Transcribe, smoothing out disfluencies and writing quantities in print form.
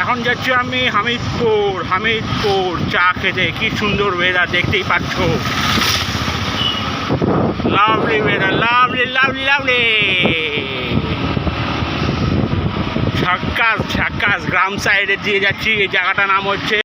এখন যাচ্ছি আমি হামিদপুর চা খেতে। কি সুন্দর ওয়েদার, দেখতেই পাচ্ছ। Lovely weather, lovely lovely lovely. ঝাক্কাস ঝাক্কাস। গ্রাম সাইডে দিয়ে যাচ্ছি। এই জায়গাটার নাম হচ্ছে